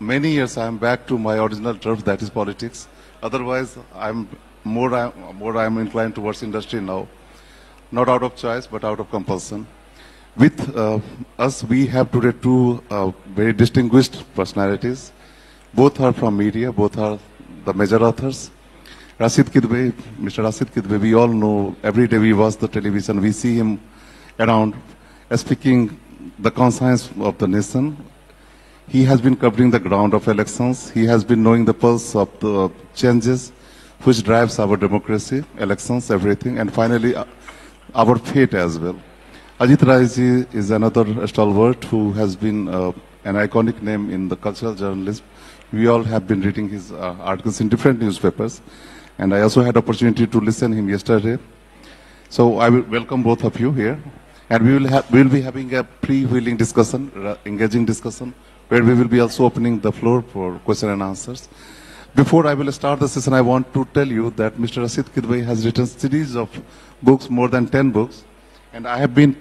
many years I am back to my original turf, that is politics. Otherwise, I'm inclined towards industry now, not out of choice but out of compulsion. With us, we have today two very distinguished personalities. Both are from media, both are the major authors. Rashid Kidwai, Mr. Rashid Kidwai, we all know, every day we watch the television, we see him around speaking the conscience of the nation. He has been covering the ground of elections. He has been knowing the pulse of the changes which drives our democracy, elections, everything, and finally our fate as well. Ajit Rai ji is another stalwart who has been an iconic name in the cultural journalism. We all have been reading his articles in different newspapers, and I also had opportunity to listen to him yesterday. So I will welcome both of you here, and we will be having a pre-wheeling discussion, engaging discussion, where we will be also opening the floor for question and answers. Before I will start the session, I want to tell you that Mr. Rashid Kidwai has written a series of books, more than 10 books, and I have been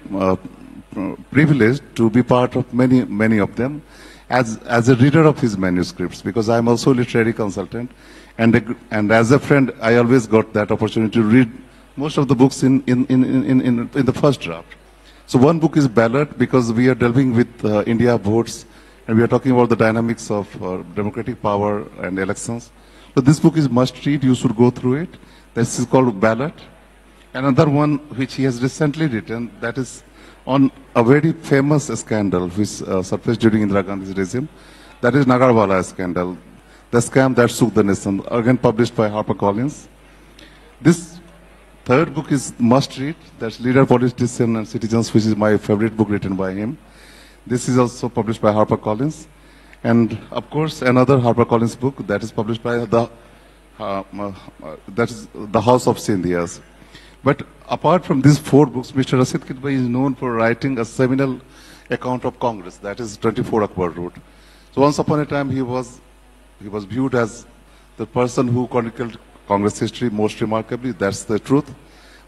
privileged to be part of many of them as a reader of his manuscripts, because I am also a literary consultant, and as a friend, I always got that opportunity to read most of the books in the first draft. So one book is Ballot, because we are delving with India votes, and we are talking about the dynamics of democratic power and elections. So this book is must read, you should go through it. This is called Ballot. Another one which he has recently written, that is on a very famous scandal which surfaced during Indira Gandhi's regime, that is Nagarwala scandal, the scam that shook the nation, again published by HarperCollins. This third book is must read, that's Leader, Politician and Citizens, which is my favorite book written by him. This is also published by HarperCollins. And of course, another HarperCollins book that is published by the House of Scindias. But apart from these four books, Mr. Rashid Kidwai is known for writing a seminal account of Congress, that is 24 Akbar Road. So once upon a time, he was viewed as the person who chronicled Congress history most remarkably. That's the truth.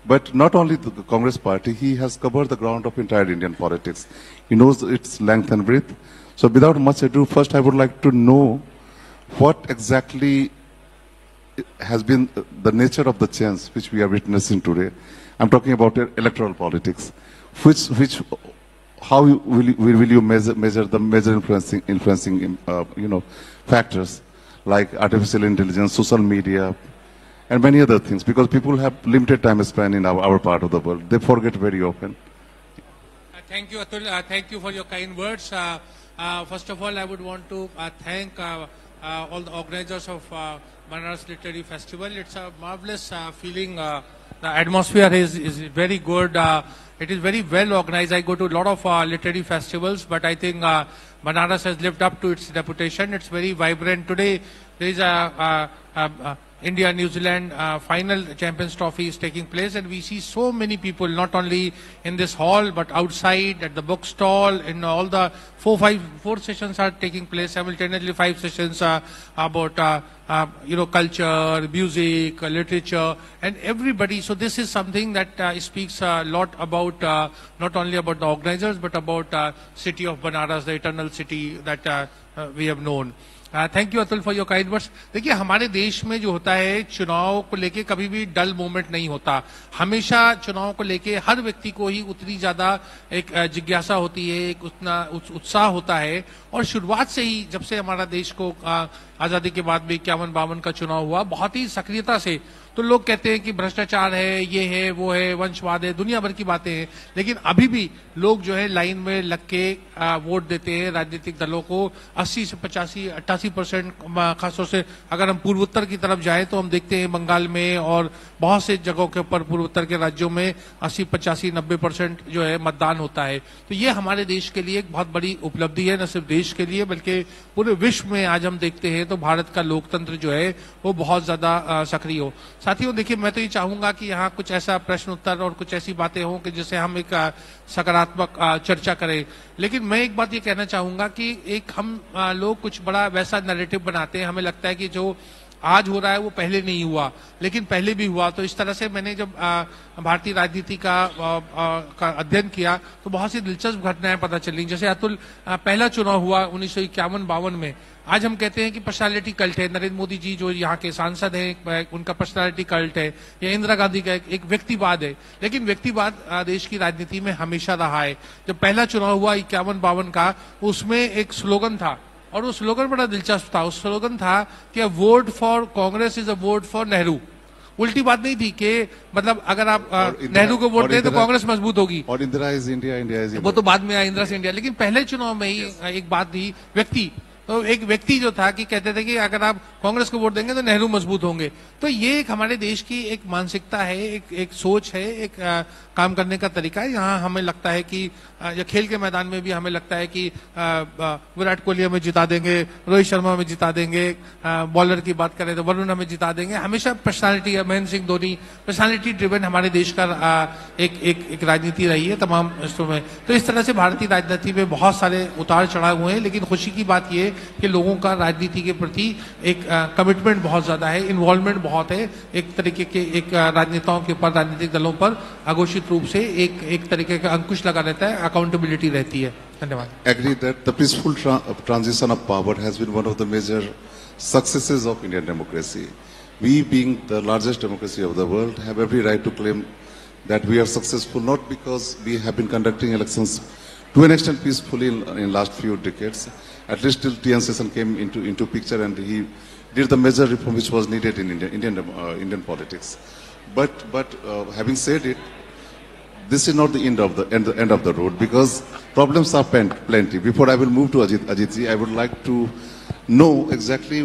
But not only the Congress party, he has covered the ground of entire Indian politics. He knows its length and breadth. So without much ado, first I would like to know what exactly has been the nature of the change which we are witnessing today. I'm talking about electoral politics. How will you measure the major influencing factors like artificial intelligence, social media, and many other things, because people have limited time span in our part of the world. They forget very often. Thank you, Atul. Thank you for your kind words. First of all, I would want to thank all the organizers of Banaras Literary Festival. It's a marvelous feeling. The atmosphere is very good. It is very well organized. I go to a lot of literary festivals, but I think Banaras has lived up to its reputation. It's very vibrant. Today, there is a India-New Zealand final Champions Trophy is taking place, and we see so many people, not only in this hall, but outside, at the bookstall, in all the four sessions are taking place simultaneously, 5 sessions about culture, music, literature, and everybody. So this is something that speaks a lot about not only about the organizers, but about city of Banaras, the eternal city that we have known. Thank you Atul for your kind words. देखिए, हमारे देश में जो होता है, चुनाव को लेके कभी भी डल मोमेंट नहीं होता. हमेशा चुनाव को लेके हर व्यक्ति को ही उतनी ज्यादा एक जिज्ञासा होती है, एक उतना उत्साह होता है. और शुरुआत से ही, जब से हमारा देश को आजादी के बाद में 51-52 का चुनाव हुआ, बहुत ही सक्रियता से, तो लोग कहते हैं कि भ्रष्टाचार है, ये है, वो है, वंशवाद है, दुनिया भर की बातें हैं, लेकिन अभी भी लोग जो है लाइन में लग के वोट देते हैं राजनीतिक दलों को. 80 से 85, 88% खासतौर से अगर हम पूर्वोत्तर की तरफ जाएं तो हम देखते हैं बंगाल में और बहुत से जगहों के ऊपर पूर्वोत्तर के राज्यों में 80, 85, 90% जो है मतदान होता है. तो ये हमारे देश के लिए एक बहुत बड़ी उपलब्धि है, न सिर्फ देश के लिए बल्कि पूरे विश्व में. आज हम देखते हैं तो भारत का लोकतंत्र जो है वो बहुत ज्यादा सक्रिय हो. साथियों, देखिए, मैं तो ये चाहूंगा कि यहाँ कुछ ऐसा प्रश्न उत्तर और कुछ ऐसी बातें हों कि जिससे हम एक सकारात्मक चर्चा करें. लेकिन मैं एक बात ये कहना चाहूंगा कि एक हम लोग कुछ बड़ा वैसा नैरेटिव बनाते हैं, हमें लगता है कि जो आज हो रहा है वो पहले नहीं हुआ, लेकिन पहले भी हुआ। तो इस तरह से मैंने जब भारतीय राजनीति का अध्ययन किया तो बहुत सी दिलचस्प घटनाएं पता चली। जैसे अतुल, पहला चुनाव हुआ 1951-52 में। आज हम कहते हैं कि पर्सनालिटी कल्ट है। नरेंद्र मोदी जी जो यहाँ के सांसद हैं उनका पर्सनालिटी कल्ट है, या इंदिरा गांधी का एक व्यक्तिवाद है। लेकिन व्यक्तिवाद देश की राजनीति में हमेशा रहा है। जब पहला चुनाव हुआ 51-52 का, उसमें एक स्लोगन था, और वो स्लोगन बड़ा दिलचस्प था। उस स्लोगन था कि a vote for Congress is a vote for Nehru. उल्टी बात नहीं थी कि मतलब अगर आप नेहरू को वोट दें तो कांग्रेस मजबूत होगी, और Indira is India, India is वो तो बाद में आया, इंदिरा से इंडिया। लेकिन पहले चुनाव में ही एक बात थी, व्यक्ति, तो एक व्यक्ति जो था कि कहते थे कि अगर आप कांग्रेस को वोट देंगे तो नेहरू मजबूत होंगे। तो ये एक हमारे देश की एक मानसिकता है, एक सोच है, एक काम करने का तरीका है। यहाँ हमें लगता है कि या खेल के मैदान में भी हमें लगता है कि विराट कोहली हमें जिता देंगे, रोहित शर्मा हमें जिता देंगे, बॉलर की बात करें तो वरुण हमें जिता देंगे। हमेशा personality, Mahendra Singh Dhoni, personality driven हमारे देश का एक राजनीति रही है तमाम हिस्सों में। तो इस तरह से भारतीय राजनीति में बहुत सारे उतार चढ़ाव हुए हैं, लेकिन खुशी की बात यह कि लोगों का राजनीति के प्रति एक कमिटमेंट बहुत ज्यादा है, इन्वॉल्वमेंट बहुत है। एक तरीके के एक राजनेताओं के ऊपर, राजनीतिक दलों पर अघोषित रूप से एक तरीके का अंकुश लगा रहता है, अकाउंटेबिलिटी रहती है। धन्यवाद। Agree that the peaceful transition of power has been one of the major successes of Indian democracy. We, being the largest democracy of the world, have every right to claim that we are successful, not because we have been conducting elections to an extent peacefully in last few decades. At least till TN Session came into picture, and he did the major reform which was needed in Indian politics. But having said it, this is not the end of the road, because problems are plenty. Before I will move to Ajitji, I would like to know exactly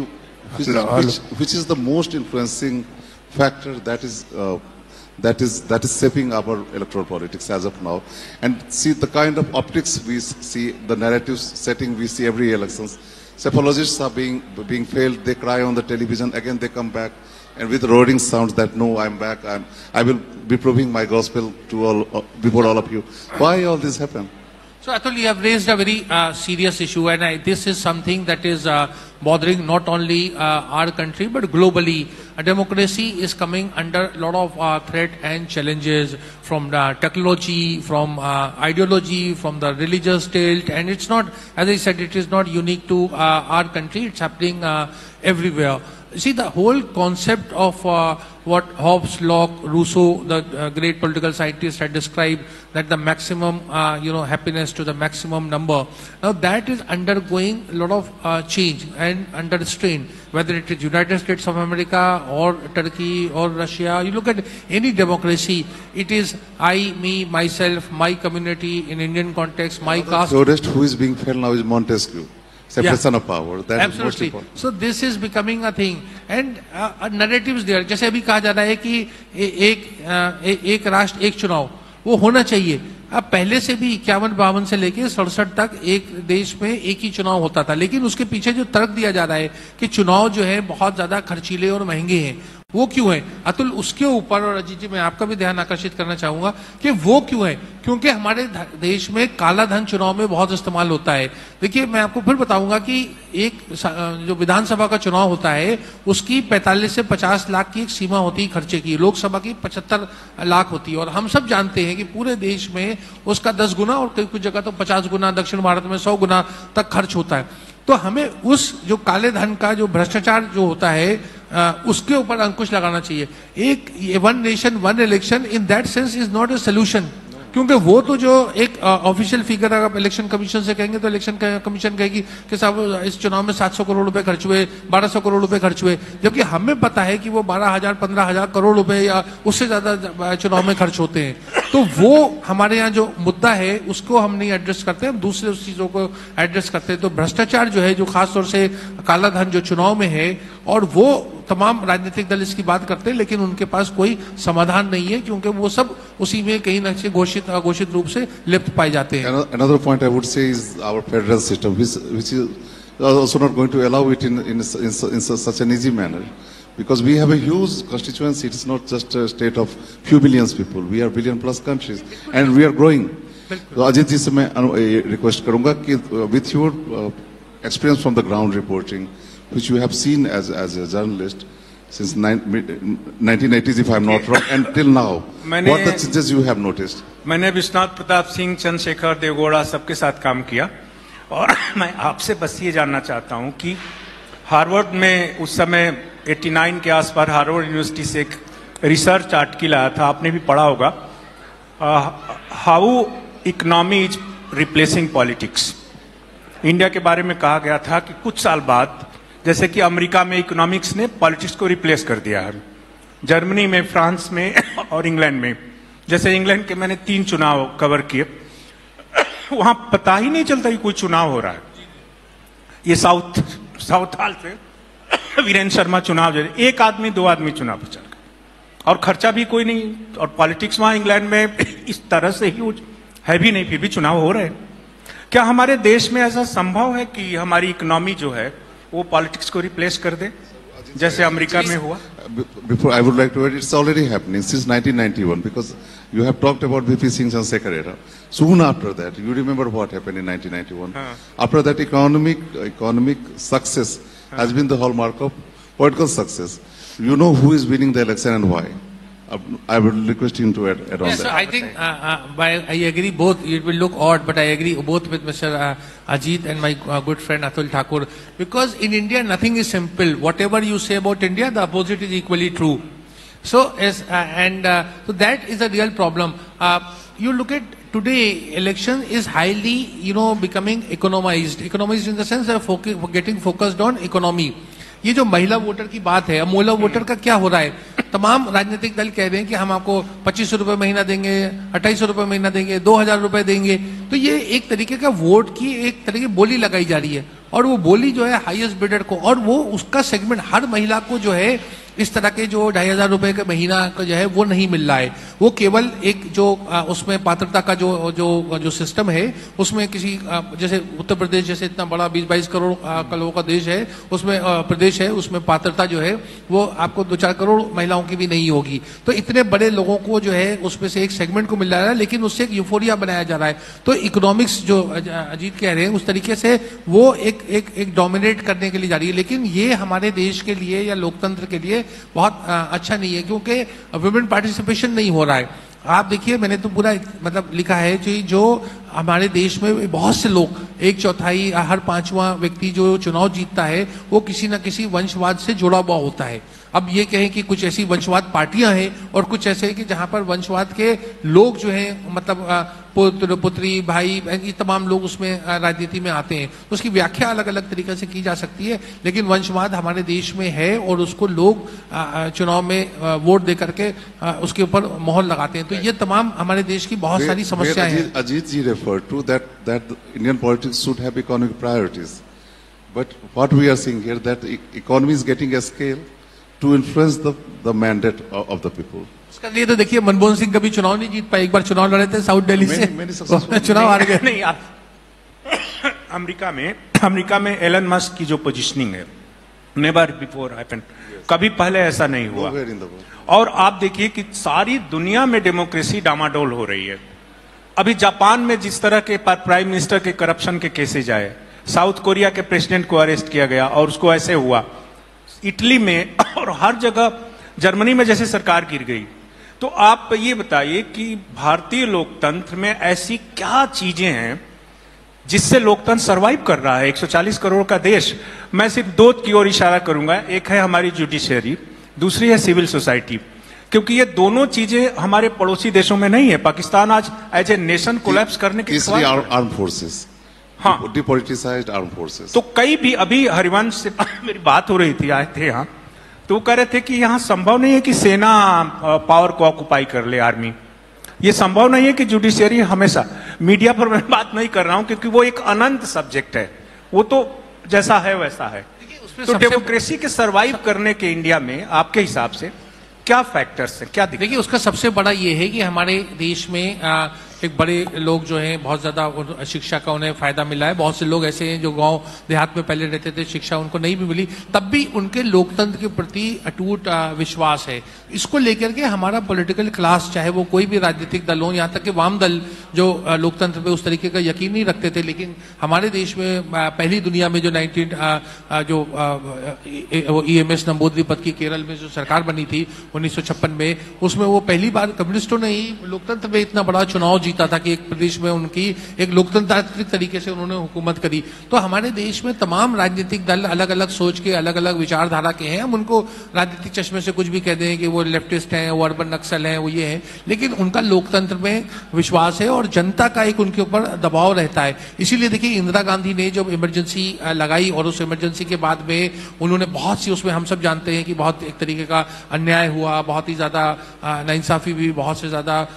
which is the most influencing factor that is shaping our electoral politics as of now. And see the kind of optics we see, the narrative setting we see every elections. Psephologists are being failed. They cry on the television. Again, they come back and with roaring sounds that no, I'm back. I will be proving my gospel to before all of you. Why all this happen? So Atul, you have raised a very serious issue, and this is something that is bothering not only our country but globally. Democracy is coming under a lot of threat and challenges from technology, from ideology, from the religious tilt, and it's not, as I said, it is not unique to our country. It's happening everywhere. See, the whole concept of what Hobbes, Locke, Rousseau, the great political scientists had described, that the maximum, happiness to the maximum number. Now that is undergoing a lot of change and under strain, whether it is United States of America or Turkey or Russia. You look at any democracy, it is I, me, myself, my community in Indian context, my caste. The rest who is being failed now is Montesquieu. Separation of power. That Absolutely. is most important. So this is becoming a thing, and narratives there. जैसे अभी कहा जा रहा है कि एक राष्ट्र एक चुनाव, वो होना चाहिए। अब पहले से भी 51-52 से लेके 67 तक एक देश में एक ही चुनाव होता था, लेकिन उसके पीछे जो तर्क दिया जा रहा है कि चुनाव जो है बहुत ज्यादा खर्चीले और महंगे हैं, वो क्यों है अतुल? उसके ऊपर, और अजीत जी मैं आपका भी ध्यान आकर्षित करना चाहूंगा कि वो क्यों है। क्योंकि हमारे देश में काला धन चुनाव में बहुत इस्तेमाल होता है। देखिए, मैं आपको फिर बताऊंगा कि एक जो विधानसभा का चुनाव होता है उसकी 45 से 50 लाख की एक सीमा होती है खर्चे की, लोकसभा की 75 लाख होती है, और हम सब जानते हैं कि पूरे देश में उसका 10 गुना और कई कुछ जगह तो 50 गुना, दक्षिण भारत में 100 गुना तक खर्च होता है। तो हमें उस जो काले धन का जो भ्रष्टाचार जो होता है उसके ऊपर अंकुश लगाना चाहिए। एक one nation one election in that sense is not a solution, क्योंकि वो तो जो एक ऑफिशियल फिगर अगर इलेक्शन कमीशन से कहेंगे तो इलेक्शन कमीशन कहेगी कि साहब इस चुनाव में 700 करोड़ रुपए खर्च हुए, 1200 करोड़ रुपए खर्च हुए, जबकि हमें पता है कि वो 12,000 15,000 करोड़ रुपए या उससे ज्यादा चुनाव में खर्च होते हैं। तो वो हमारे यहाँ जो मुद्दा है उसको हम नहीं एड्रेस करते, हम दूसरे चीजों को एड्रेस करते हैं। तो भ्रष्टाचार जो है, जो खासतौर से काला धन जो चुनाव में है, और वो तमाम राजनीतिक दल इसकी बात करते हैं, लेकिन उनके पास कोई समाधान नहीं है, क्योंकि वो सब उसी में कहीं न कहीं अघोषित रूप से लिप्त पाए जाते हैं। Another point I would say is our federal system, which is also not going to allow it in such an easy manner, because we have a huge constituency. It is not just a state of few billions people. We are billion plus countries, and we are growing. तो अजीत जी से मैं request करूंगा कि with your experience from the ground reporting, which you have seen as a journalist since 1980s, if I'm not wrong, and till now, what the changes you have noticed? मैंने विश्वनाथ प्रताप सिंह, चंद्रशेखर, देवगौड़ा सबके साथ काम किया और मैं आपसे बस ये जानना चाहता हूँ कि हार्वर्ड में उस समय 89 के आसपास हार्वर्ड यूनिवर्सिटी से एक रिसर्च आर्टिकल आया था, आपने भी पढ़ा होगा, how economy is replacing politics. India के बारे में कहा गया था कि कुछ साल बाद जैसे कि अमेरिका में इकोनॉमिक्स ने पॉलिटिक्स को रिप्लेस कर दिया है, जर्मनी में, फ्रांस में और इंग्लैंड में। जैसे इंग्लैंड के मैंने 3 चुनाव कवर किए, वहां पता ही नहीं चलता कि कोई चुनाव हो रहा है। ये साउथ हाल से वीरेंद्र शर्मा चुनाव, एक आदमी 2 आदमी चुनाव प्रचार कर और खर्चा भी कोई नहीं, और पॉलिटिक्स वहां इंग्लैंड में इस तरह से ही है भी नहीं, फिर भी चुनाव हो रहे हैं। क्या हमारे देश में ऐसा संभव है कि हमारी इकोनॉमी जो है वो पॉलिटिक्स को रिप्लेस कर दे जैसे अमेरिका में हुआ? Before, I would like to add, it's already happening since 1991, because you have talked about VP Singh Chandrasekhar era. Soon after that, you remember what happened in 1991. After that, economic success has been the hallmark of political success. You know who is winning the election and why. I would request him to add on yes, that. I think I agree both. It will look odd, but I agree both with Mr. Ajit and my good friend Atul Thakur. Because in India, nothing is simple. Whatever you say about India, the opposite is equally true. So, so that is a real problem. You look at today, election is highly, becoming economized. Economized in the sense that getting focused on economy. ये जो महिला voter की बात है, अब महिला voter का क्या हो रहा है? तमाम राजनीतिक दल कह रहे हैं कि हम आपको 2500 रुपए महीना देंगे, 2800 रुपए महीना देंगे, 2000 रुपए देंगे। तो ये एक तरीके का वोट की एक तरीके की बोली लगाई जा रही है, और वो बोली जो है हाईएस्ट बिडर को, और वो उसका सेगमेंट हर महिला को जो है इस तरह के जो 2500 रुपए का महीना का जो है वो नहीं मिल रहा है। वो केवल एक जो उसमें पात्रता का जो सिस्टम है, उसमें किसी जैसे उत्तर प्रदेश जैसे इतना बड़ा 20-22 करोड़ लोगों का देश है, उसमें प्रदेश है, उसमें पात्रता जो है वो आपको 2-4 करोड़ महिलाओं की भी नहीं होगी। तो इतने बड़े लोगों को जो है उसमें से एक सेगमेंट को मिल रहा है, लेकिन उससे एक यूफोरिया बनाया जा रहा है। तो इकोनॉमिक्स जो अजीत कह रहे हैं उस तरीके से वो एक डोमिनेट करने के लिए जा रही है, लेकिन ये हमारे देश के लिए या लोकतंत्र के लिए बहुत अच्छा नहीं है, क्योंकि वुमेन पार्टिसिपेशन नहीं हो रहा है। आप देखिए, मैंने तो पूरा मतलब लिखा है कि जो हमारे देश में बहुत से लोग, 1/4 हर 5वां व्यक्ति जो चुनाव जीतता है वो किसी न किसी वंशवाद से जुड़ा हुआ होता है। अब ये कहें कि कुछ ऐसी वंशवाद पार्टियां हैं और कुछ ऐसे हैं कि जहां पर वंशवाद के लोग जो हैं, मतलब पुत्र पुत्री भाई ये तमाम लोग उसमें राजनीति में आते हैं। तो उसकी व्याख्या अलग अलग तरीके से की जा सकती है, लेकिन वंशवाद हमारे देश में है और उसको लोग चुनाव में वोट दे करके उसके ऊपर मोहर लगाते हैं। तो ये तमाम हमारे देश की बहुत सारी समस्याएं हैं। अजीत जी referred to that Indian politics should have economic priorities, but what we are seeing here that economy is getting a scale to influence the mandate of the people. इसका लिए तो देखिए, मनमोहन सिंह कभी चुनाव नहीं जीत पाए। एक बार चुनाव लड़े थे साउथ दिल्ली से, चुनाव हार गए। नहीं, अमेरिका में एलन मस्क की जो पोजीशनिंग है, नेवर बिफोर हैपेंड, कभी पहले ऐसा नहीं हुआ। और आप देखिए कि सारी दुनिया में डेमोक्रेसी डामाडोल हो रही है। अभी जापान में जिस तरह के प्राइम मिनिस्टर के करप्शन के केसेज आए, साउथ कोरिया के प्रेसिडेंट को अरेस्ट किया गया और उसको ऐसे हुआ, इटली में और हर जगह, जर्मनी में जैसे सरकार गिर गई। तो आप ये बताइए कि भारतीय लोकतंत्र में ऐसी क्या चीजें हैं जिससे लोकतंत्र सरवाइव कर रहा है? 140 करोड़ का देश। मैं सिर्फ 2 की ओर इशारा करूंगा, एक है हमारी जुडिशरी, दूसरी है सिविल सोसाइटी, क्योंकि ये दोनों चीजें हमारे पड़ोसी देशों में नहीं है। पाकिस्तान आज एज ए नेशन कोलैप्स करने की आर्म फोर्सेस, हाँ, डिपॉलिटिसाइज्ड आर्म फोर्सेस। तो कई भी, अभी हरिवंश से मेरी बात हो रही थी, आए थे यहाँ, तो कह रहे थे कि यहाँ संभव नहीं है कि सेना पावर को ऑक्युपाई कर ले, आर्मी। ये संभव नहीं है कि जुडिशियरी हमेशा, मीडिया पर मैं बात नहीं कर रहा हूं क्योंकि वो एक अनंत सब्जेक्ट है, वो तो जैसा है वैसा है। तो डेमोक्रेसी के सरवाइव करने के इंडिया में आपके हिसाब से क्या फैक्टर्स हैं, क्या? देखिए, उसका सबसे बड़ा ये है कि हमारे देश में एक बड़े लोग जो हैं बहुत ज़्यादा शिक्षा का उन्हें फ़ायदा मिला है। बहुत से लोग ऐसे हैं जो गांव देहात में पहले रहते थे, शिक्षा उनको नहीं भी मिली, तब भी उनके लोकतंत्र के प्रति अटूट विश्वास है। इसको लेकर के हमारा पॉलिटिकल क्लास, चाहे वो कोई भी राजनीतिक दल हो, यहाँ तक कि वाम दल जो लोकतंत्र पे उस तरीके का यकीन नहीं रखते थे, लेकिन हमारे देश में पहली दुनिया में जो EMS नंबूदरी पद की केरल में जो सरकार बनी थी 1956 में, उसमें वो पहली बार कम्युनिस्टों ने ही लोकतंत्र में इतना बड़ा चुनाव जीता था कि एक प्रदेश में उनकी एक लोकतांत्रिक तरीके से उन्होंने हुकूमत करी। तो हमारे देश में तमाम राजनीतिक दल अलग अलग सोच के, अलग अलग विचारधारा के हैं। हम उनको राजनीतिक चश्मे से कुछ भी कह दें कि वो लेफ्टिस्ट हैं, वो अर्बन नक्सल हैं, वो ये हैं, लेकिन उनका लोकतंत्र में विश्वास है और जनता का एक उनके ऊपर दबाव रहता है। इसीलिए देखिए इंदिरा गांधी ने जब इमरजेंसी लगाई और उस इमरजेंसी के बाद में उन्होंने बहुत सी, उसमें हम सब जानते हैं कि बहुत एक तरीके का अन्याय हुआ, बहुत ही ज्यादा नाइंसाफी भी, बहुत से ज्यादा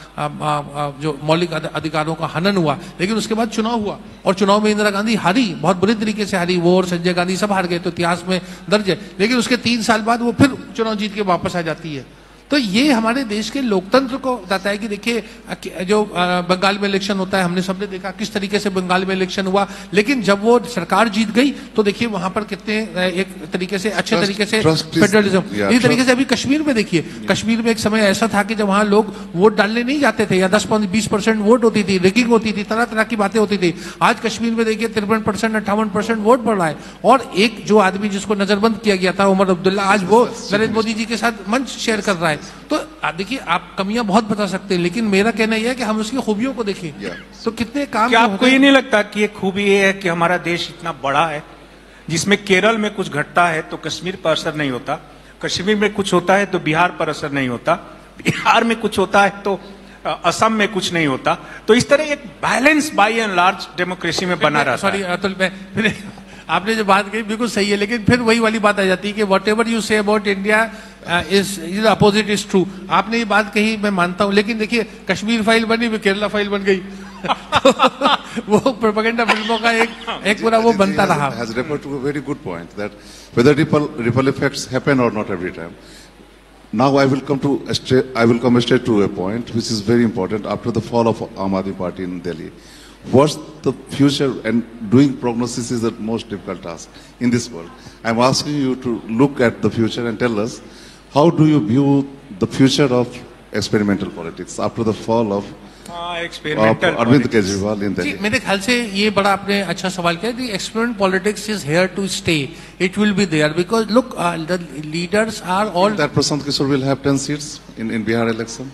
जो मौलिक अधिकारों का हनन हुआ, लेकिन उसके बाद चुनाव हुआ और चुनाव में इंदिरा गांधी हारी, बहुत बुरी तरीके से हारी। वो और संजय गांधी सब हार गए, तो इतिहास में दर्ज है। लेकिन उसके 3 साल बाद वो फिर चुनाव जीत के वापस आ जाती है। तो ये हमारे देश के लोकतंत्र को बताता है कि देखिए जो बंगाल में इलेक्शन होता है, हमने सबने देखा किस तरीके से बंगाल में इलेक्शन हुआ, लेकिन जब वो सरकार जीत गई तो देखिए वहां पर कितने एक तरीके से अच्छे तरीके से फेडरलिज्म। इसी तरीके से अभी कश्मीर में देखिए, कश्मीर में एक समय ऐसा था कि जब वहां लोग वोट डालने नहीं जाते थे, या 10-20% वोट होती थी, रेगिंग होती थी, तरह तरह की बातें होती थी। आज कश्मीर में देखिए 53%, 58% वोट बढ़ रहा है। और एक जो आदमी जिसको नजरबंद किया गया था, उमर अब्दुल्ला, आज वो नरेंद्र मोदी जी के साथ मंच शेयर कर रहा है। तो देखिए आप कमियां बहुत बता सकते हैं, लेकिन मेरा कहना यह है कि हम उसकी खूबियों को देखें। तो कितने काम, क्या आपको ये नहीं लगता कि ये खूबी ये है कि हमारा देश इतना बड़ा है, जिसमें केरल में कुछ घटता है तो कश्मीर पर असर नहीं होता, कश्मीर में कुछ होता है तो बिहार पर असर नहीं होता, बिहार में कुछ होता है तो असम में कुछ नहीं होता। तो इस तरह एक balance bye and large democracy में बना रहता है। सॉरी अतुल, मैं आपने जो बात कही बिल्कुल सही है, लेकिन फिर वही वाली बात आ जाती है कि what ever you say about India is opposite is true. आपने ये बात कही, मैं मानता हूं, लेकिन देखिए कश्मीर फाइल बनी, केरला फाइल बन गई। वो प्रोपेगेंडा फिल्मों का एक पूरा वो बनता रहा। Has referred to a very good point that whether ripple effects happen or not every time. Now I will come straight to a point which is very important. After the fall of Aam Aadmi Party in Delhi, what's the future? And doing prognosis is the most difficult task in this world. I'm asking you to look at the future and tell us, how do you view the future of experimental politics after the fall of Arvind Kejriwal in Delhi? मेरे ख्याल से ये बड़ा आपने अच्छा सवाल किया। The experiment politics is here to stay. It will be there because look, the leaders are all. That Prashant Kishore will have 10 seats in Bihar election.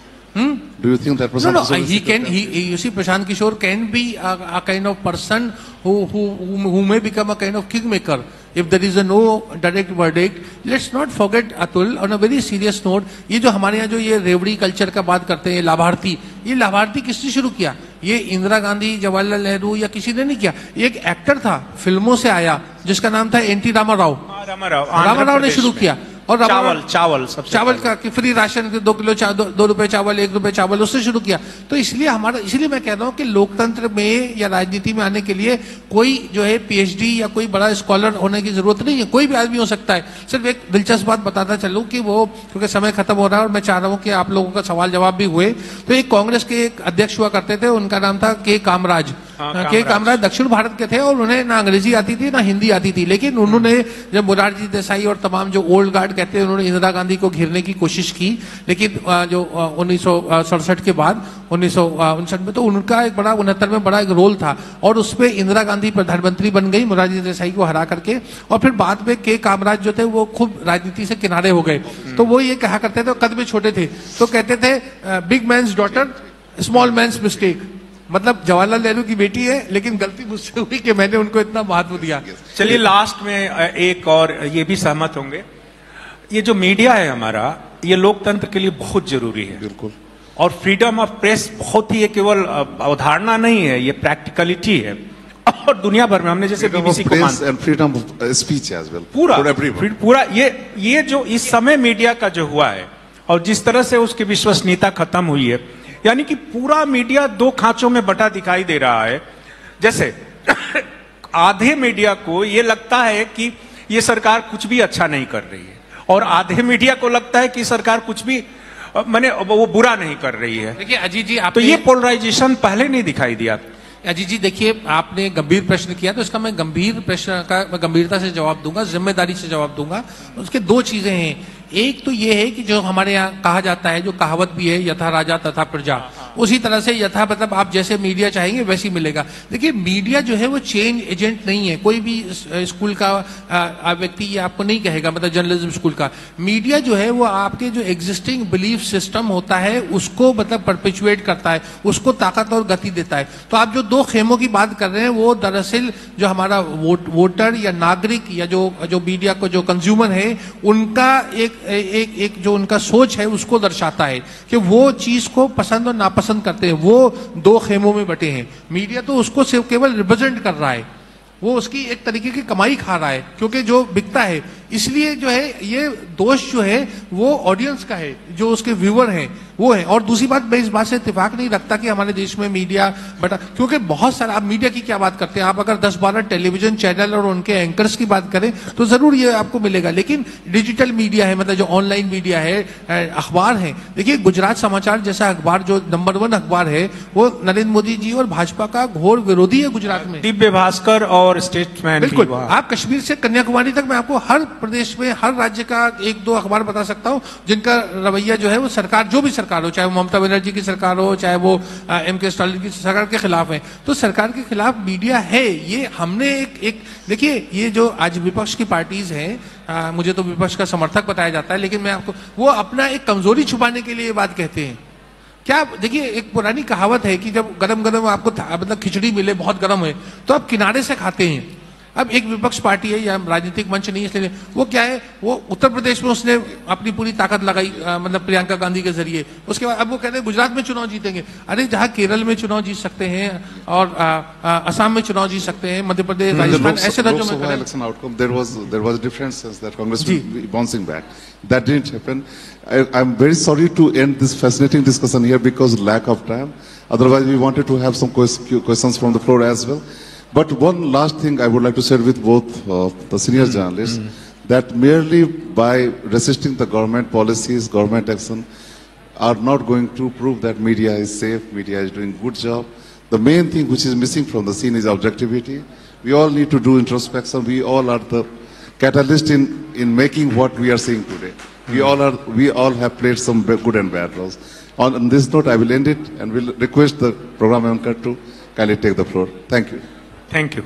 Do you think that Prashant Kishore? No, he can. You see, Prashant Kishore can be a kind of person who may become a kind of kingmaker if there is a no direct verdict. Let's not forget, Atul, on a very serious note, ये जो हमारे यहाँ जो ये रेवड़ी culture का बात करते हैं, ये लाभार्थी किसने शुरू किया? ये इंदिरा गांधी, जवाहरलाल नेहरू या किसी ने नहीं किया। ये एक एक्टर था, फिल्मों से आया, जिसका नाम था एनटी रामाराव। रामाराव ने शुरू किया। और चावल का कि फ्री राशन, 2 किलो 2 रुपए चावल, 1 रुपए चावल, उससे शुरू किया। तो इसलिए मैं कह रहा हूँ कि लोकतंत्र में या राजनीति में आने के लिए कोई जो है PhD या कोई बड़ा स्कॉलर होने की जरूरत नहीं है, कोई भी आदमी हो सकता है। सिर्फ एक दिलचस्प बात बताता चलूं कि वो, क्योंकि समय खत्म हो रहा है और मैं चाह रहा हूँ कि आप लोगों का सवाल जवाब भी हुए। तो एक कांग्रेस के एक अध्यक्ष हुआ करते थे, उनका नाम था के कामराज। के कामराज दक्षिण भारत के थे और उन्हें ना अंग्रेजी आती थी ना हिंदी आती थी, लेकिन उन्होंने जब मोरारजी देसाई और तमाम जो ओल्ड गार्ड कहते हैं, उन्होंने इंदिरा गांधी को घेरने की कोशिश की, लेकिन जो 1967 के बाद 1959 में, तो उनका एक बड़ा 69 में बड़ा एक रोल था और उसमें इंदिरा गांधी प्रधानमंत्री बन गई मोरारजी देसाई को हरा करके। और फिर बाद में के कामराज जो थे वो खूब राजनीति से किनारे हो गए। तो वो ये कहा करते थे, कद में छोटे थे तो कहते थे big man's daughter small man's mistake. मतलब जवाहरलाल नेहरू की बेटी है, लेकिन गलती मुझसे हुई कि मैंने उनको इतना महत्व दिया। चलिए लास्ट में एक और ये भी सहमत होंगे, ये जो मीडिया है हमारा, ये लोकतंत्र के लिए बहुत जरूरी है। बिल्कुल। और फ्रीडम ऑफ प्रेस बहुत ही केवल अवधारणा नहीं है, ये प्रैक्टिकलिटी है। और दुनिया भर में हमने जैसे BBC को मानते हैं, freedom of speech as well, पूरा ये जो इस समय मीडिया का जो हुआ है और जिस तरह से उसकी विश्वसनीयता खत्म हुई है, यानी कि पूरा मीडिया 2 खांचों में बटा दिखाई दे रहा है। जैसे आधे मीडिया को ये लगता है कि ये सरकार कुछ भी अच्छा नहीं कर रही है, और आधे मीडिया को लगता है कि सरकार कुछ भी मैंने वो बुरा नहीं कर रही है। देखिए अजीत जी, आप तो ये पोलराइजेशन पहले नहीं दिखाई दिया। अजीत जी देखिए, आपने गंभीर प्रश्न किया तो इसका मैं गंभीर प्रश्न का गंभीरता से जवाब दूंगा, जिम्मेदारी से जवाब दूंगा। उसके दो चीजें हैं। एक तो ये है कि जो हमारे यहाँ कहा जाता है, जो कहावत भी है, यथा राजा तथा प्रजा, उसी तरह से यथा मतलब आप जैसे मीडिया चाहेंगे वैसे मिलेगा। देखिए मीडिया जो है वो चेंज एजेंट नहीं है। कोई भी स्कूल का व्यक्ति ये आपको नहीं कहेगा, मतलब जर्नलिज्म स्कूल का मीडिया जो है वो आपके जो एग्जिस्टिंग बिलीफ सिस्टम होता है उसको मतलब परपेचुएट करता है, उसको ताकत और गति देता है। तो आप जो दो खेमों की बात कर रहे हैं वो दरअसल जो हमारा वोटर या नागरिक या जो मीडिया को जो कंज्यूमर है उनका एक जो उनका सोच है उसको दर्शाता है कि वो चीज को पसंद और नापसंद करते हैं। वो दो खेमों में बटे हैं। मीडिया तो उसको सिर्फ केवल रिप्रेजेंट कर रहा है, वो उसकी एक तरीके की कमाई खा रहा है क्योंकि जो बिकता है। इसलिए जो है ये दोष जो है वो ऑडियंस का है, जो उसके व्यूअर हैं वो है। और दूसरी बात, मैं इस बात से इत्तेफाक नहीं रखता कि हमारे देश में मीडिया बटा, क्योंकि बहुत सारा, आप मीडिया की क्या बात करते हैं, आप अगर 10-12 टेलीविजन चैनल और उनके एंकर्स की बात करें तो जरूर ये आपको मिलेगा। लेकिन डिजिटल मीडिया है, मतलब जो ऑनलाइन मीडिया है, अखबार है। देखिए गुजरात समाचार जैसा अखबार जो नंबर 1 अखबार है वो नरेंद्र मोदी जी और भाजपा का घोर विरोधी है गुजरात में। दिव्य भास्कर और स्टेट्समैन। बिल्कुल, आप कश्मीर से कन्याकुमारी तक मैं आपको हर प्रदेश में हर राज्य का 1-2 अखबार बता सकता हूं जिनका रवैया जो है वो सरकार, जो भी सरकार हो, चाहे वो ममता बनर्जी की सरकार हो, चाहे वो M.K. स्टालिन की सरकार के खिलाफ है। तो सरकार के खिलाफ मीडिया है। ये हमने एक देखिए, ये जो आज विपक्ष की पार्टीज हैं, मुझे तो विपक्ष का समर्थक बताया जाता है, लेकिन मैं आपको, वो अपना एक कमजोरी छुपाने के लिए ये बात कहते हैं। क्या, देखिए एक पुरानी कहावत है कि जब गरम गरम आपको मतलब खिचड़ी मिले, बहुत गर्म है, तो आप किनारे से खाते हैं। अब एक विपक्ष पार्टी है या राजनीतिक मंच नहीं, इसलिए वो क्या है, वो उत्तर प्रदेश में उसने अपनी पूरी ताकत लगाई, मतलब प्रियंका गांधी के जरिए। उसके बाद अब वो कहते हैं गुजरात में चुनाव जीतेंगे। अरे जहां केरल में चुनाव जीत सकते हैं और असम में चुनाव जीत सकते हैं, मध्य प्रदेश, राजस्थान, ऐसे राज्यों में election outcome there was a different sense that Congress will be bouncing back. That didn't happen. I'm very sorry to end this fascinating discussion here because lack of time. Otherwise, we wanted to have some questions from the floor as well. But one last thing I would like to share with both the senior journalists, that merely by resisting the government policies, government action, are not going to prove that media is safe, media is doing good job. The main thing which is missing from the scene is objectivity. We all need to do introspection. We all are the catalyst in making what we are seeing today. We all have played some good and bad roles. On this note, I will end it and will request the program anchor to kindly take the floor. Thank you. Thank you.